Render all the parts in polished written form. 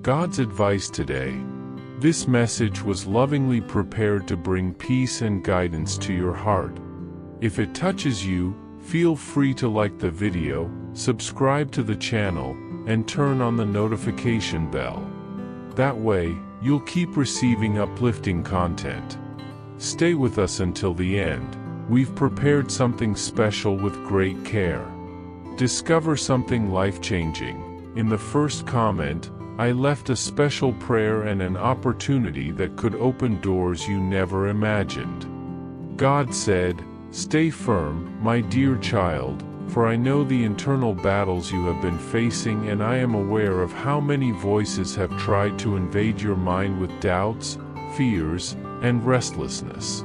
God's advice today. This message was lovingly prepared to bring peace and guidance to your heart. If it touches you, feel free to like the video, subscribe to the channel, and turn on the notification bell. That way, you'll keep receiving uplifting content. Stay with us until the end. We've prepared something special with great care. Discover something life-changing. In the first comment, I left a special prayer and an opportunity that could open doors you never imagined. God said, "Stay firm, my dear child, for I know the internal battles you have been facing, and I am aware of how many voices have tried to invade your mind with doubts, fears, and restlessness.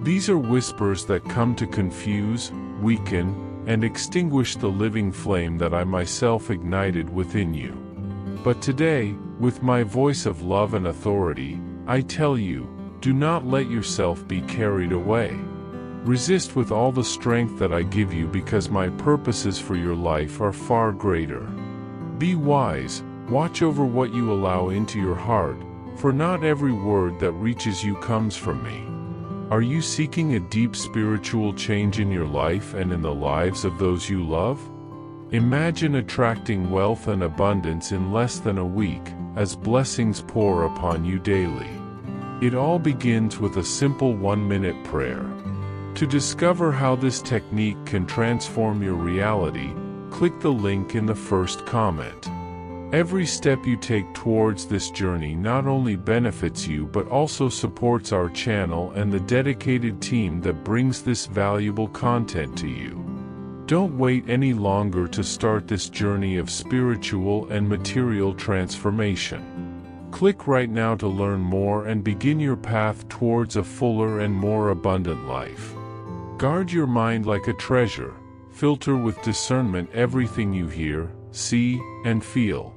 These are whispers that come to confuse, weaken, and extinguish the living flame that I myself ignited within you. But today, with my voice of love and authority, I tell you, do not let yourself be carried away. Resist with all the strength that I give you, because my purposes for your life are far greater. Be wise, watch over what you allow into your heart, for not every word that reaches you comes from me." Are you seeking a deep spiritual change in your life and in the lives of those you love? Imagine attracting wealth and abundance in less than a week, as blessings pour upon you daily. It all begins with a simple 1-minute prayer. To discover how this technique can transform your reality, click the link in the first comment. Every step you take towards this journey not only benefits you but also supports our channel and the dedicated team that brings this valuable content to you. Don't wait any longer to start this journey of spiritual and material transformation. Click right now to learn more and begin your path towards a fuller and more abundant life. Guard your mind like a treasure. Filter with discernment everything you hear, see, and feel.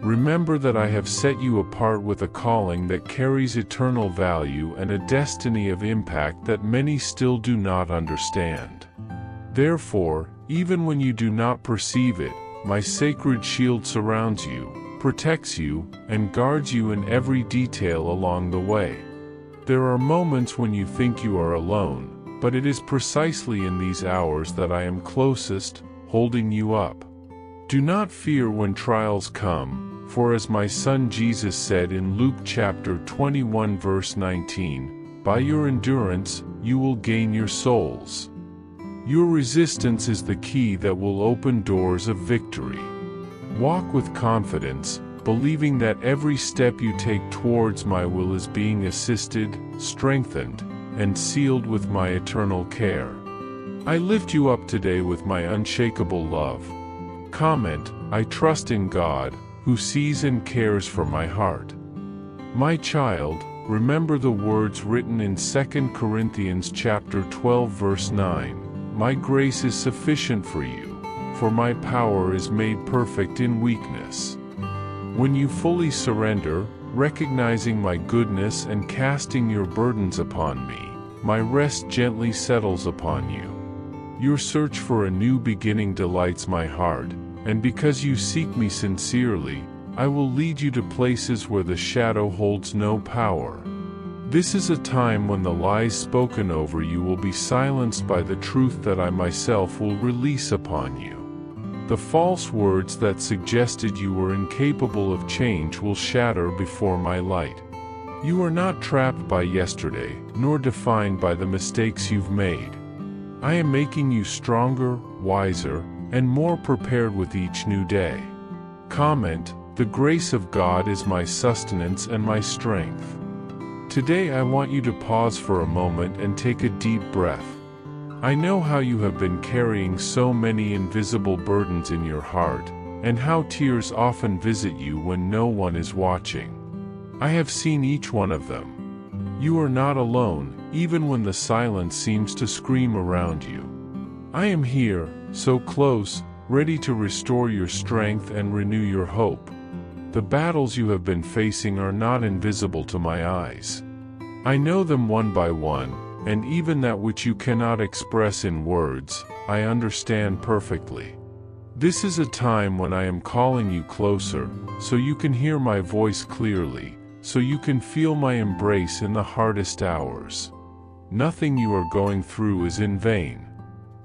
Remember that I have set you apart with a calling that carries eternal value and a destiny of impact that many still do not understand. Therefore, even when you do not perceive it, my sacred shield surrounds you, protects you, and guards you in every detail along the way. There are moments when you think you are alone, but it is precisely in these hours that I am closest, holding you up. Do not fear when trials come, for as my son Jesus said in Luke chapter 21 verse 19, "By your endurance, you will gain your souls." Your resistance is the key that will open doors of victory. Walk with confidence, believing that every step you take towards my will is being assisted, strengthened, and sealed with my eternal care. I lift you up today with my unshakable love. Comment, "I trust in God, who sees and cares for my heart." My child, remember the words written in 2 Corinthians chapter 12 verse 9, "My grace is sufficient for you, for my power is made perfect in weakness." When you fully surrender, recognizing my goodness and casting your burdens upon me, my rest gently settles upon you. Your search for a new beginning delights my heart, and because you seek me sincerely, I will lead you to places where the shadow holds no power. This is a time when the lies spoken over you will be silenced by the truth that I myself will release upon you. The false words that suggested you were incapable of change will shatter before my light. You are not trapped by yesterday, nor defined by the mistakes you've made. I am making you stronger, wiser, and more prepared with each new day. Comment, "The grace of God is my sustenance and my strength." Today I want you to pause for a moment and take a deep breath. I know how you have been carrying so many invisible burdens in your heart, and how tears often visit you when no one is watching. I have seen each one of them. You are not alone, even when the silence seems to scream around you. I am here, so close, ready to restore your strength and renew your hope. The battles you have been facing are not invisible to my eyes. I know them one by one, and even that which you cannot express in words, I understand perfectly. This is a time when I am calling you closer, so you can hear my voice clearly, so you can feel my embrace in the hardest hours. Nothing you are going through is in vain.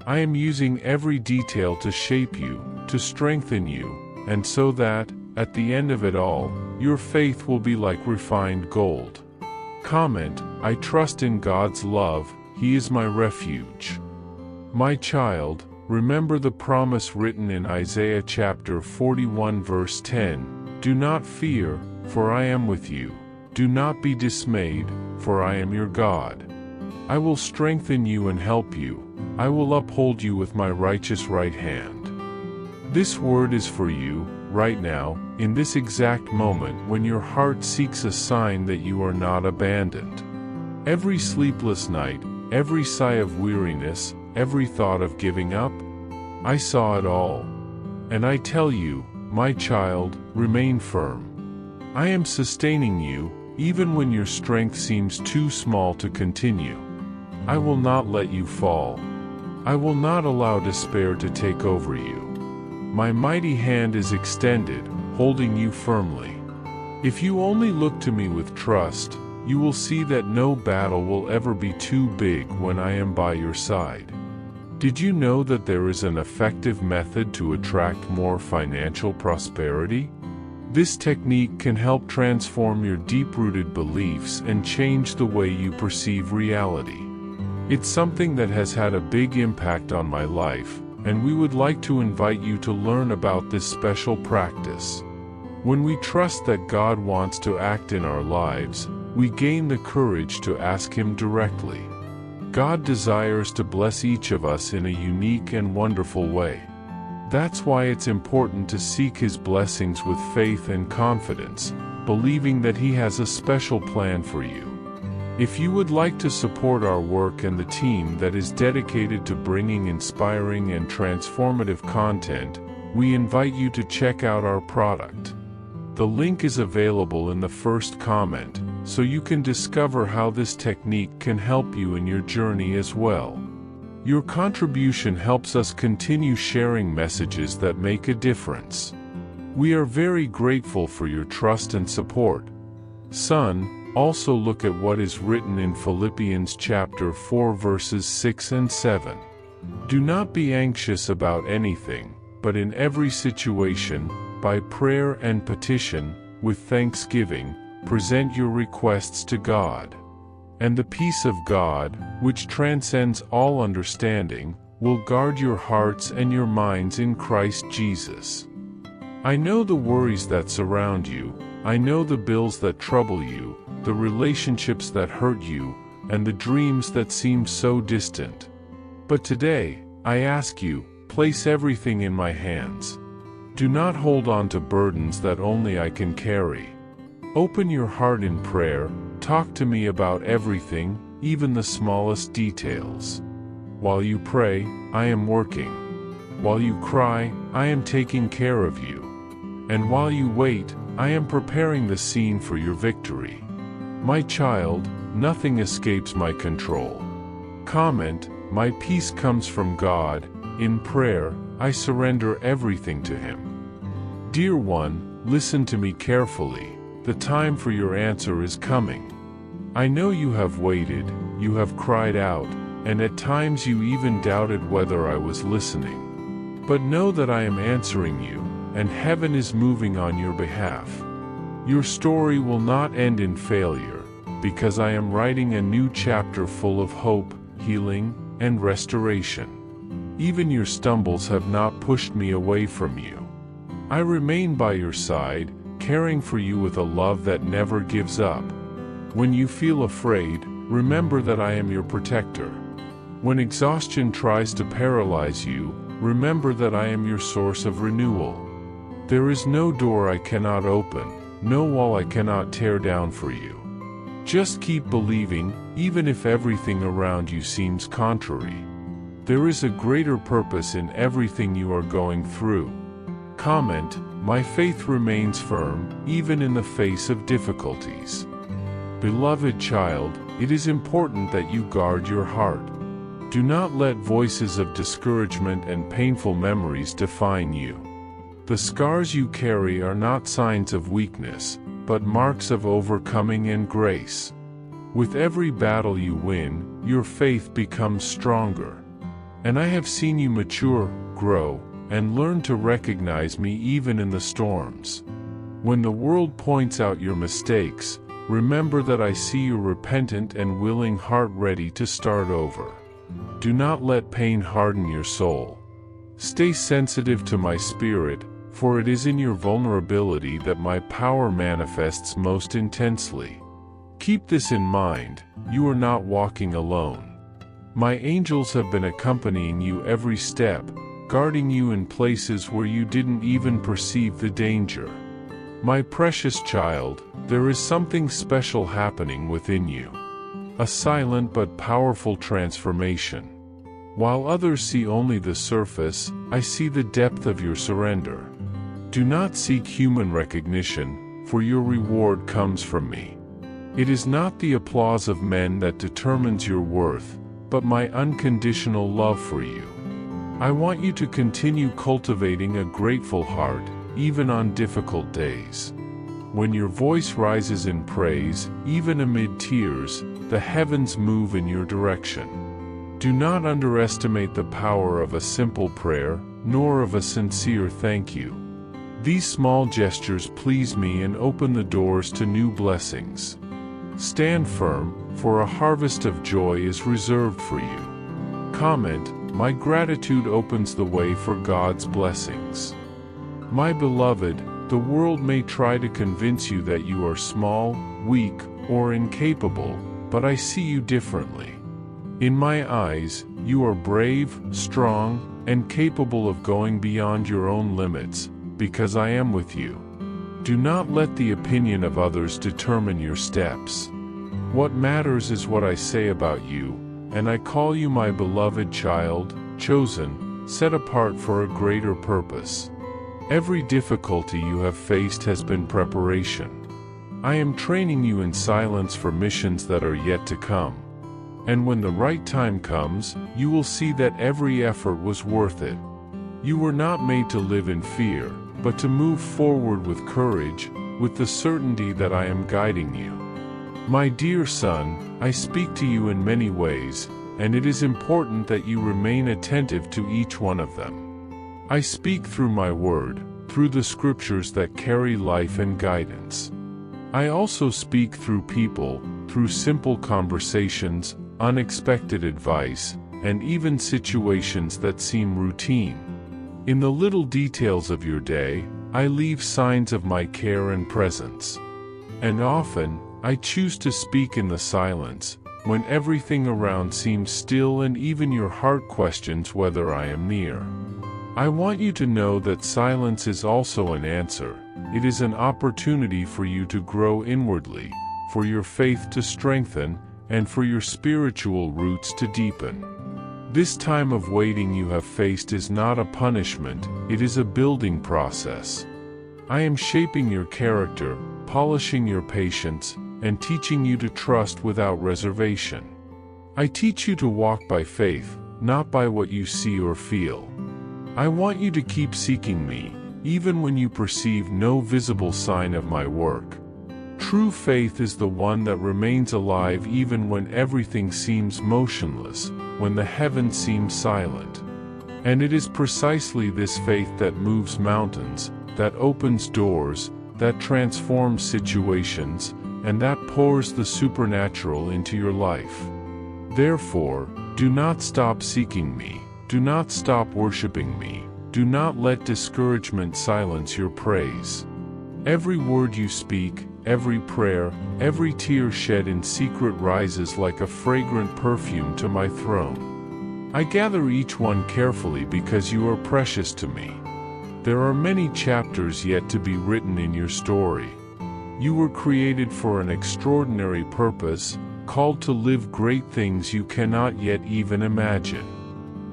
I am using every detail to shape you, to strengthen you, and so that, at the end of it all, your faith will be like refined gold. Comment, I trust in God's love, He is my refuge. My child, remember the promise written in Isaiah chapter 41 verse 10, Do not fear, for I am with you. Do not be dismayed, for I am your God. I will strengthen you and help you. I will uphold you with my righteous right hand. This word is for you, right now, in this exact moment when your heart seeks a sign that you are not abandoned. Every sleepless night, every sigh of weariness, every thought of giving up, I saw it all. And I tell you, my child, remain firm. I am sustaining you, even when your strength seems too small to continue. I will not let you fall. I will not allow despair to take over you. My mighty hand is extended, holding you firmly. If you only look to me with trust, you will see that no battle will ever be too big when I am by your side. Did you know that there is an effective method to attract more financial prosperity? This technique can help transform your deep-rooted beliefs and change the way you perceive reality. It's something that has had a big impact on my life, and we would like to invite you to learn about this special practice. When we trust that God wants to act in our lives, we gain the courage to ask Him directly. God desires to bless each of us in a unique and wonderful way. That's why it's important to seek His blessings with faith and confidence, believing that He has a special plan for you. If you would like to support our work and the team that is dedicated to bringing inspiring and transformative content, we invite you to check out our product. The link is available in the first comment, so you can discover how this technique can help you in your journey as well. Your contribution helps us continue sharing messages that make a difference. We are very grateful for your trust and support. Son, also look at what is written in Philippians chapter 4 verses 6 and 7. Do not be anxious about anything, but in every situation, by prayer and petition, with thanksgiving, present your requests to God. And the peace of God, which transcends all understanding, will guard your hearts and your minds in Christ Jesus. I know the worries that surround you, I know the bills that trouble you, the relationships that hurt you, and the dreams that seem so distant. But today, I ask you, place everything in my hands. Do not hold on to burdens that only I can carry. Open your heart in prayer, talk to me about everything, even the smallest details. While you pray, I am working. While you cry, I am taking care of you. And while you wait, I am preparing the scene for your victory. My child, nothing escapes my control. Comment, my peace comes from God. In prayer, I surrender everything to Him. Dear one, listen to me carefully. The time for your answer is coming. I know you have waited, you have cried out, and at times you even doubted whether I was listening. But know that I am answering you, and heaven is moving on your behalf. Your story will not end in failure, because I am writing a new chapter full of hope, healing, and restoration. Even your stumbles have not pushed me away from you. I remain by your side, caring for you with a love that never gives up. When you feel afraid, remember that I am your protector. When exhaustion tries to paralyze you, remember that I am your source of renewal. There is no door I cannot open, no wall I cannot tear down for you. Just keep believing, even if everything around you seems contrary. There is a greater purpose in everything you are going through. Comment, my faith remains firm, even in the face of difficulties. Beloved child, it is important that you guard your heart. Do not let voices of discouragement and painful memories define you. The scars you carry are not signs of weakness, but marks of overcoming and grace. With every battle you win, your faith becomes stronger. And I have seen you mature, grow, and learn to recognize me even in the storms. When the world points out your mistakes, remember that I see your repentant and willing heart ready to start over. Do not let pain harden your soul. Stay sensitive to my spirit, for it is in your vulnerability that my power manifests most intensely. Keep this in mind, you are not walking alone. My angels have been accompanying you every step, guarding you in places where you didn't even perceive the danger. My precious child, there is something special happening within you. A silent but powerful transformation. While others see only the surface, I see the depth of your surrender. Do not seek human recognition, for your reward comes from me. It is not the applause of men that determines your worth, but my unconditional love for you. I want you to continue cultivating a grateful heart, even on difficult days. When your voice rises in praise, even amid tears, the heavens move in your direction. Do not underestimate the power of a simple prayer, nor of a sincere thank you. These small gestures please me and open the doors to new blessings. Stand firm, for a harvest of joy is reserved for you. Comment, my gratitude opens the way for God's blessings. My beloved, the world may try to convince you that you are small, weak, or incapable, but I see you differently. In my eyes, you are brave, strong, and capable of going beyond your own limits, because I am with you. Do not let the opinion of others determine your steps. What matters is what I say about you, and I call you my beloved child, chosen, set apart for a greater purpose. Every difficulty you have faced has been preparation. I am training you in silence for missions that are yet to come. And when the right time comes, you will see that every effort was worth it. You were not made to live in fear, but to move forward with courage, with the certainty that I am guiding you. My dear son, I speak to you in many ways, and it is important that you remain attentive to each one of them. I speak through my word, through the scriptures that carry life and guidance. I also speak through people, through simple conversations, unexpected advice, and even situations that seem routine. In the little details of your day, I leave signs of my care and presence. And often, I choose to speak in the silence, when everything around seems still and even your heart questions whether I am near. I want you to know that silence is also an answer. It is an opportunity for you to grow inwardly, for your faith to strengthen, and for your spiritual roots to deepen. This time of waiting you have faced is not a punishment, it is a building process. I am shaping your character, polishing your patience, and teaching you to trust without reservation. I teach you to walk by faith, not by what you see or feel. I want you to keep seeking me, even when you perceive no visible sign of my work. True faith is the one that remains alive even when everything seems motionless, when the heavens seem silent. And it is precisely this faith that moves mountains, that opens doors, that transforms situations, and that pours the supernatural into your life. Therefore, do not stop seeking me. Do not stop worshiping me. Do not let discouragement silence your praise. Every word you speak, every prayer, every tear shed in secret rises like a fragrant perfume to my throne. I gather each one carefully because you are precious to me. There are many chapters yet to be written in your story. You were created for an extraordinary purpose, called to live great things you cannot yet even imagine.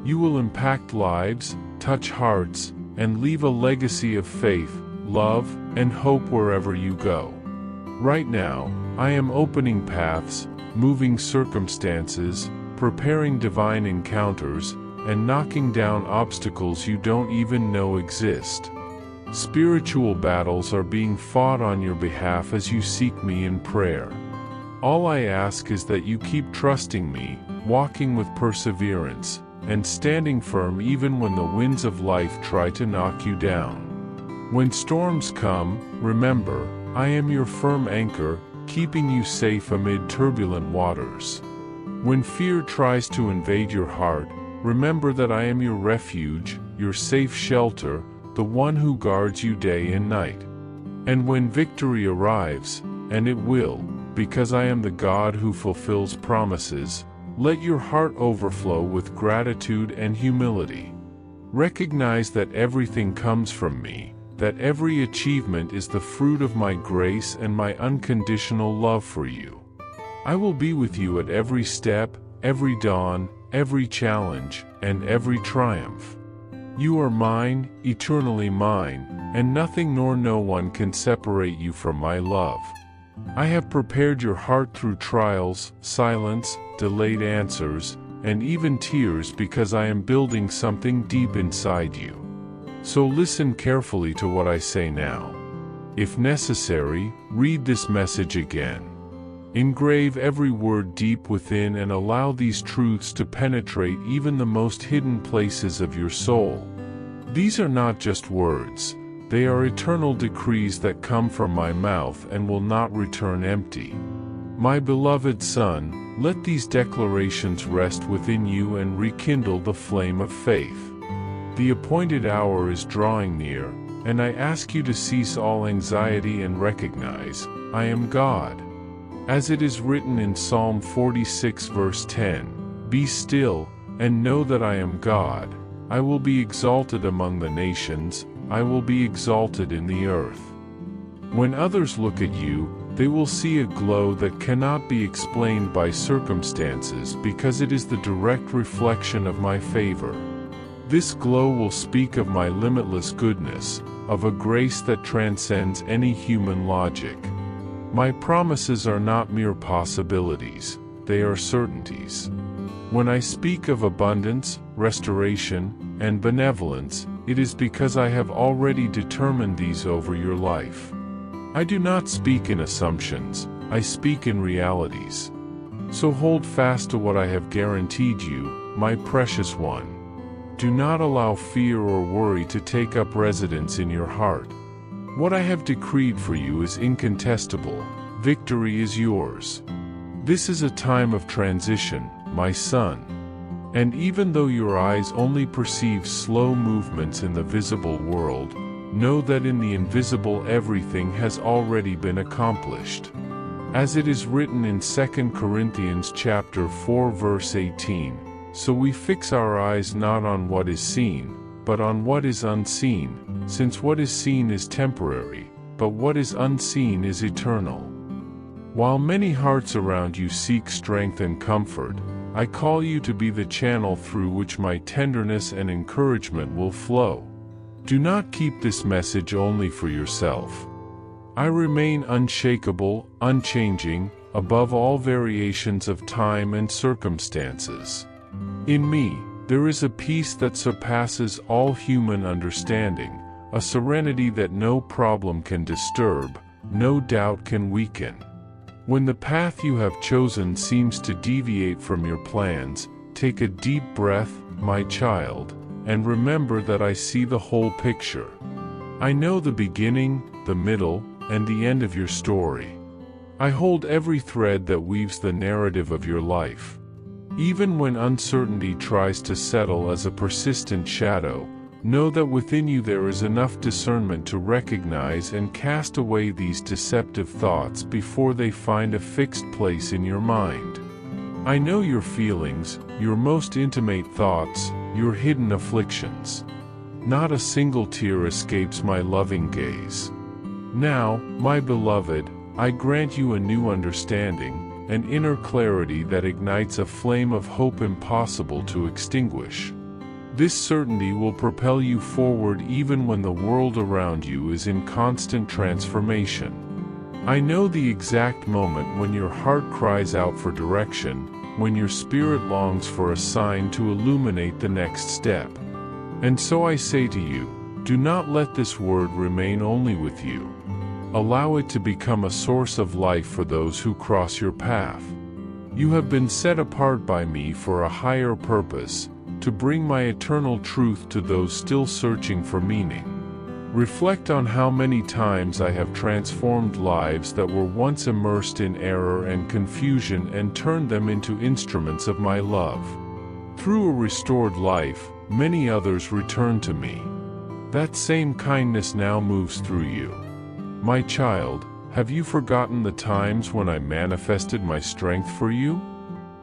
You will impact lives, touch hearts, and leave a legacy of faith, love, and hope wherever you go. Right now, I am opening paths, moving circumstances, preparing divine encounters, and knocking down obstacles you don't even know exist. Spiritual battles are being fought on your behalf as you seek me in prayer. All I ask is that you keep trusting me, walking with perseverance, and standing firm even when the winds of life try to knock you down. When storms come, remember, I am your firm anchor, keeping you safe amid turbulent waters. When fear tries to invade your heart, remember that I am your refuge, your safe shelter, the one who guards you day and night. And when victory arrives, and it will, because I am the God who fulfills promises, let your heart overflow with gratitude and humility. Recognize that everything comes from me, that every achievement is the fruit of my grace and my unconditional love for you. I will be with you at every step, every dawn, every challenge, and every triumph. You are mine, eternally mine, and nothing nor no one can separate you from my love. I have prepared your heart through trials, silence, delayed answers, and even tears because I am building something deep inside you. So listen carefully to what I say now. If necessary, read this message again. Engrave every word deep within and allow these truths to penetrate even the most hidden places of your soul. These are not just words. They are eternal decrees that come from my mouth and will not return empty. My beloved son, let these declarations rest within you and rekindle the flame of faith. The appointed hour is drawing near, and I ask you to cease all anxiety and recognize, I am God. As it is written in Psalm 46 verse 10, be still, and know that I am God. I will be exalted among the nations, I will be exalted in the earth. When others look at you, they will see a glow that cannot be explained by circumstances because it is the direct reflection of my favor. This glow will speak of my limitless goodness, of a grace that transcends any human logic. My promises are not mere possibilities, they are certainties. When I speak of abundance, restoration, and benevolence, it is because I have already determined these over your life. I do not speak in assumptions, I speak in realities. So hold fast to what I have guaranteed you, my precious one. Do not allow fear or worry to take up residence in your heart. What I have decreed for you is incontestable. Victory is yours. This is a time of transition, my son. And even though your eyes only perceive slow movements in the visible world, know that in the invisible everything has already been accomplished. As it is written in 2 Corinthians chapter 4 verse 18, so we fix our eyes not on what is seen, but on what is unseen, since what is seen is temporary, but what is unseen is eternal. While many hearts around you seek strength and comfort, I call you to be the channel through which my tenderness and encouragement will flow. Do not keep this message only for yourself. I remain unshakable, unchanging, above all variations of time and circumstances. In me, there is a peace that surpasses all human understanding, a serenity that no problem can disturb, no doubt can weaken. When the path you have chosen seems to deviate from your plans, take a deep breath, my child, and remember that I see the whole picture. I know the beginning, the middle, and the end of your story. I hold every thread that weaves the narrative of your life. Even when uncertainty tries to settle as a persistent shadow, know that within you there is enough discernment to recognize and cast away these deceptive thoughts before they find a fixed place in your mind. I know your feelings, your most intimate thoughts, your hidden afflictions. Not a single tear escapes my loving gaze. Now, my beloved, I grant you a new understanding, an inner clarity that ignites a flame of hope impossible to extinguish. This certainty will propel you forward even when the world around you is in constant transformation. I know the exact moment when your heart cries out for direction, when your spirit longs for a sign to illuminate the next step. And so I say to you, do not let this word remain only with you. Allow it to become a source of life for those who cross your path. You have been set apart by me for a higher purpose, to bring my eternal truth to those still searching for meaning. Reflect on how many times I have transformed lives that were once immersed in error and confusion and turned them into instruments of my love. Through a restored life, many others return to me. That same kindness now moves through you. My child, have you forgotten the times when I manifested my strength for you?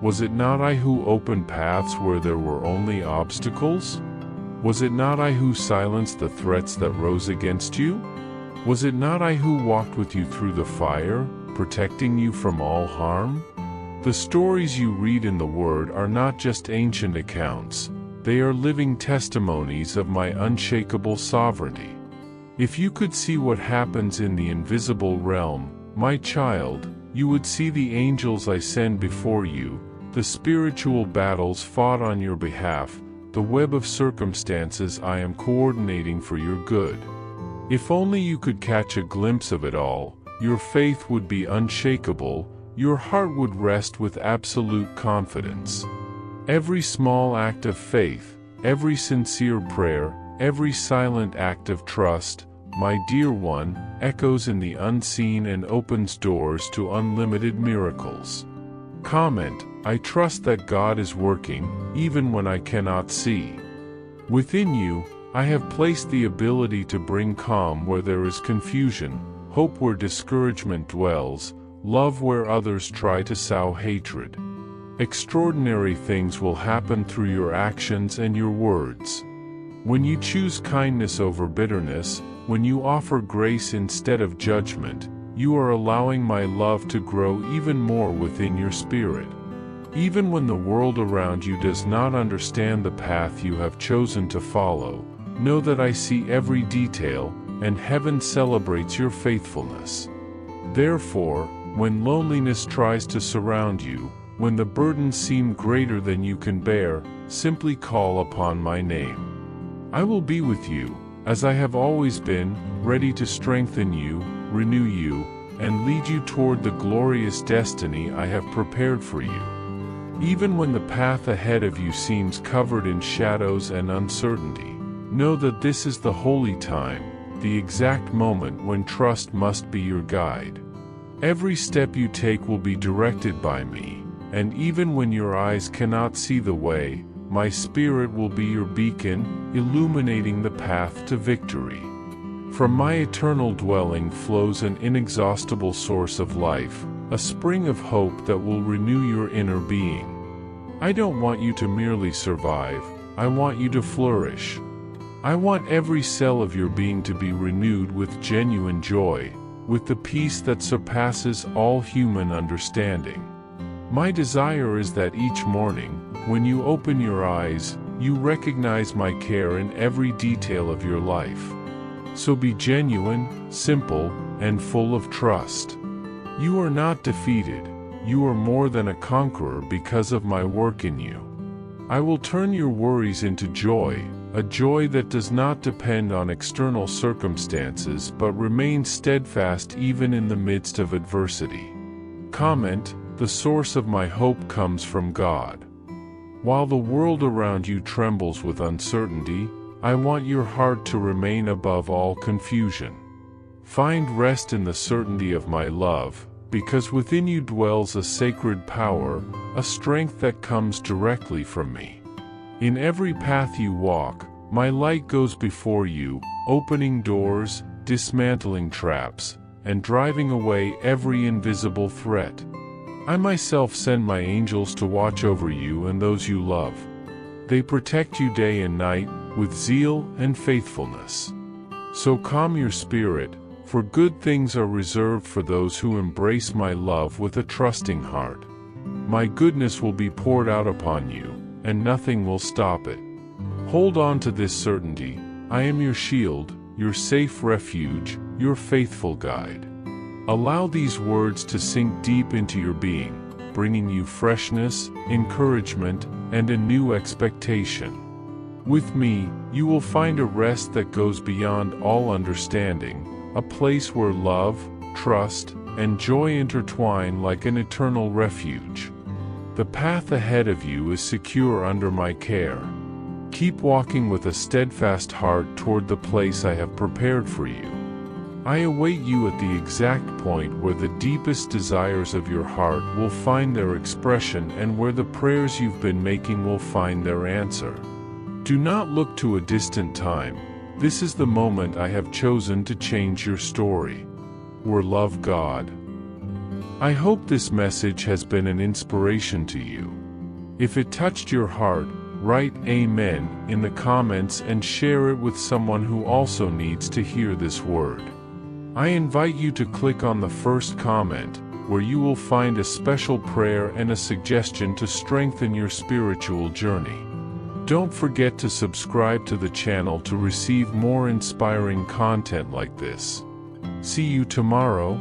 Was it not I who opened paths where there were only obstacles? Was it not I who silenced the threats that rose against you? Was it not I who walked with you through the fire, protecting you from all harm? The stories you read in the Word are not just ancient accounts, they are living testimonies of my unshakable sovereignty. If you could see what happens in the invisible realm, my child, you would see the angels I send before you, the spiritual battles fought on your behalf, the web of circumstances I am coordinating for your good. If only you could catch a glimpse of it all, your faith would be unshakable, your heart would rest with absolute confidence. Every small act of faith, every sincere prayer, every silent act of trust, my dear one, echoes in the unseen and opens doors to unlimited miracles. Comment, I trust that God is working, even when I cannot see. Within you, I have placed the ability to bring calm where there is confusion, hope where discouragement dwells, love where others try to sow hatred. Extraordinary things will happen through your actions and your words. When you choose kindness over bitterness, when you offer grace instead of judgment, you are allowing my love to grow even more within your spirit. Even when the world around you does not understand the path you have chosen to follow, know that I see every detail, and heaven celebrates your faithfulness. Therefore, when loneliness tries to surround you, when the burdens seem greater than you can bear, simply call upon my name. I will be with you, as I have always been, ready to strengthen you, renew you, and lead you toward the glorious destiny I have prepared for you. Even when the path ahead of you seems covered in shadows and uncertainty, know that this is the holy time, the exact moment when trust must be your guide. Every step you take will be directed by me, and even when your eyes cannot see the way, my spirit will be your beacon, illuminating the path to victory. From my eternal dwelling flows an inexhaustible source of life, a spring of hope that will renew your inner being. I don't want you to merely survive, I want you to flourish. I want every cell of your being to be renewed with genuine joy, with the peace that surpasses all human understanding. My desire is that each morning, when you open your eyes, you recognize my care in every detail of your life. So be genuine, simple, and full of trust. You are not defeated, you are more than a conqueror because of my work in you. I will turn your worries into joy, a joy that does not depend on external circumstances but remains steadfast even in the midst of adversity. Comment, the source of my hope comes from God. While the world around you trembles with uncertainty, I want your heart to remain above all confusion. Find rest in the certainty of my love, because within you dwells a sacred power, a strength that comes directly from me. In every path you walk, my light goes before you, opening doors, dismantling traps, and driving away every invisible threat. I myself send my angels to watch over you and those you love. They protect you day and night, with zeal and faithfulness. So calm your spirit, for good things are reserved for those who embrace my love with a trusting heart. My goodness will be poured out upon you, and nothing will stop it. Hold on to this certainty, I am your shield, your safe refuge, your faithful guide. Allow these words to sink deep into your being. bringing you freshness, encouragement, and a new expectation. With me, you will find a rest that goes beyond all understanding, a place where love, trust, and joy intertwine like an eternal refuge. The path ahead of you is secure under my care. Keep walking with a steadfast heart toward the place I have prepared for you. I await you at the exact point where the deepest desires of your heart will find their expression and where the prayers you've been making will find their answer. Do not look to a distant time. This is the moment I have chosen to change your story. We're love God. I hope this message has been an inspiration to you. If it touched your heart, write Amen in the comments and share it with someone who also needs to hear this word. I invite you to click on the first comment, where you will find a special prayer and a suggestion to strengthen your spiritual journey. Don't forget to subscribe to the channel to receive more inspiring content like this. See you tomorrow.